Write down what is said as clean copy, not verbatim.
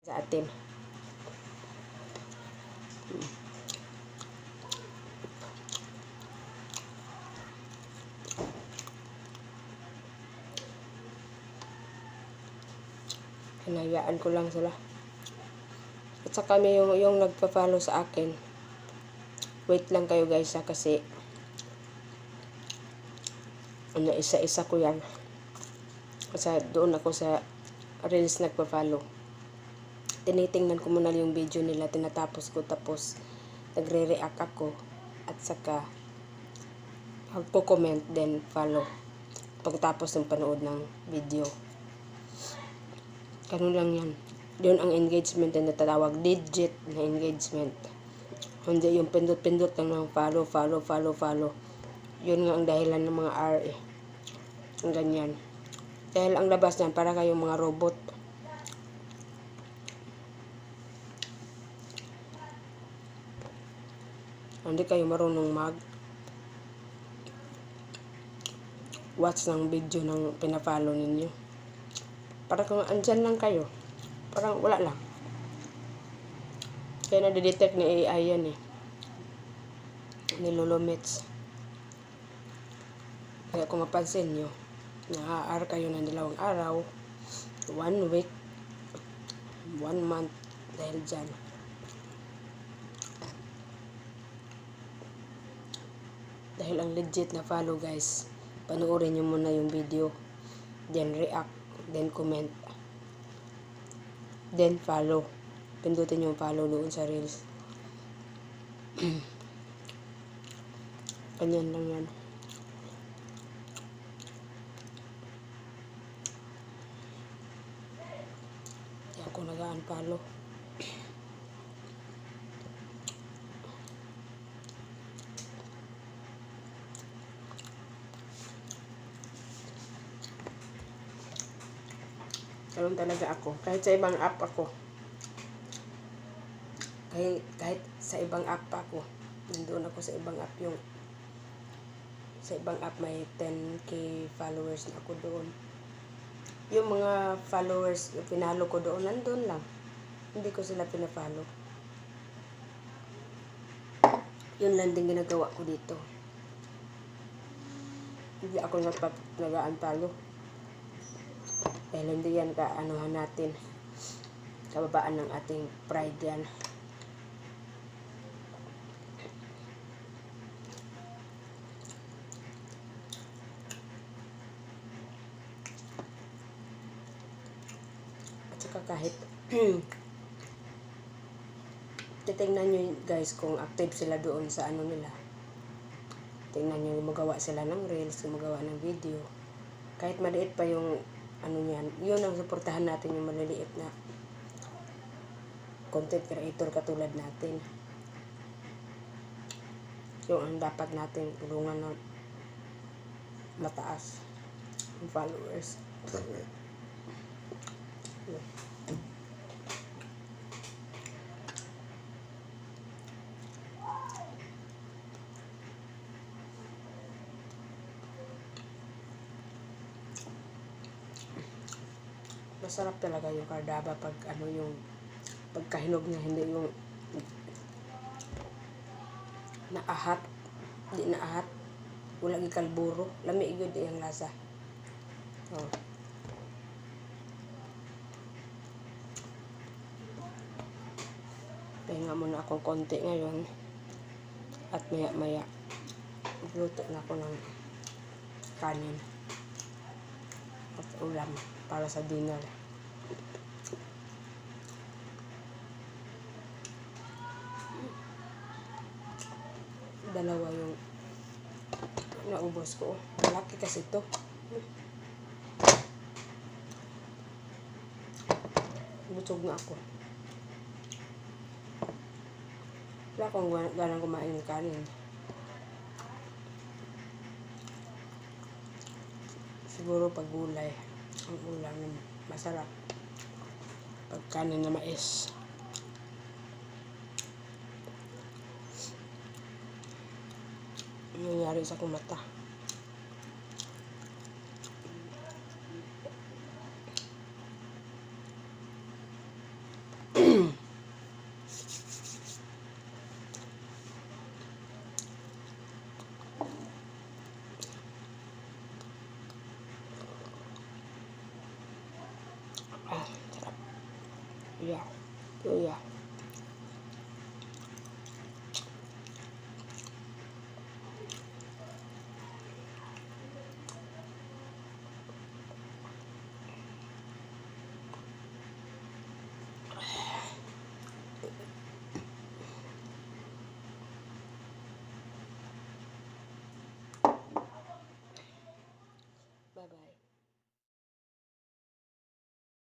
sa atin. Hinayaan ko lang sila. At saka kami yung nagpa-follow sa akin. Wait lang kayo guys ha, kasi isa-isa ko yan. Kasi doon ako sa Reels nagpa-follow. Tinitingnan ko muna yung video nila, tinatapos ko, tapos nagre-react ako, at saka magpo-comment, then follow pagkatapos ng panood ng video. Ganun lang yan. Yun ang engagement na natatawag, legit na engagement. Hindi yung pindot-pindot lang ng follow. Yun nga ang dahilan ng mga RA. Ang ganyan. Dahil ang labas niyan, para kayong mga robot. Hindi kayo marunong watch ng video ng pinafollow ninyo. Para kung andyan lang kayo, parang wala lang. Kaya na-detect ni AI yan eh. Ni Lulomets. Kaya kung mapansin nyo, na-AR kayo ng 2 araw, 1 week, 1 month, dahil dyan. Dahil ang legit na follow guys, panoorin nyo muna yung video, then react, then comment, then follow. Pindutin yung follow doon sa Reels. Ganyan lang yan. Di ako nag-unfollow. Ganun talaga ako. Kahit sa ibang app ako. Kahit sa ibang app ako. Nandoon ako sa ibang app, yung sa ibang app may 10k followers na ako doon. Yung mga followers pinalo ko doon, nandun lang. Hindi ko sila pinafollow. Yun lang din ginagawa ko dito. Hindi ako nag-unfollow. Dahil hindi yan kaanuhan natin. Kababaan ng ating pride yan. At saka kahit titingnan nyo guys kung active sila doon sa ano nila. Tingnan nyo, magawa sila ng reels, magawa ng video. Kahit maliit pa yung ano niyan, yun ang suportahan natin, yung maliliit na content creator katulad natin. Yung ang dapat natin tulungan na mataas yung followers. Masarap talaga yung cardaba pag ano, yung pagkahinog niya, hindi yung naahat, hindi naahat, wala gikalburo, lami igod yung lasa. Oh. Pahinga muna akong konti ngayon, at maya magluto na ako ng kanin at ulam para sa dinner. Dalawa yung naubos ko. Malaki kasi ito. Busog na ako. Wala akong ganang kumain ng kanin. Siguro pag gulay ang ulam na masarap. Pag kanin na mais. Nangyari sa akong mata. Ah, sarap. Yeah. Luya.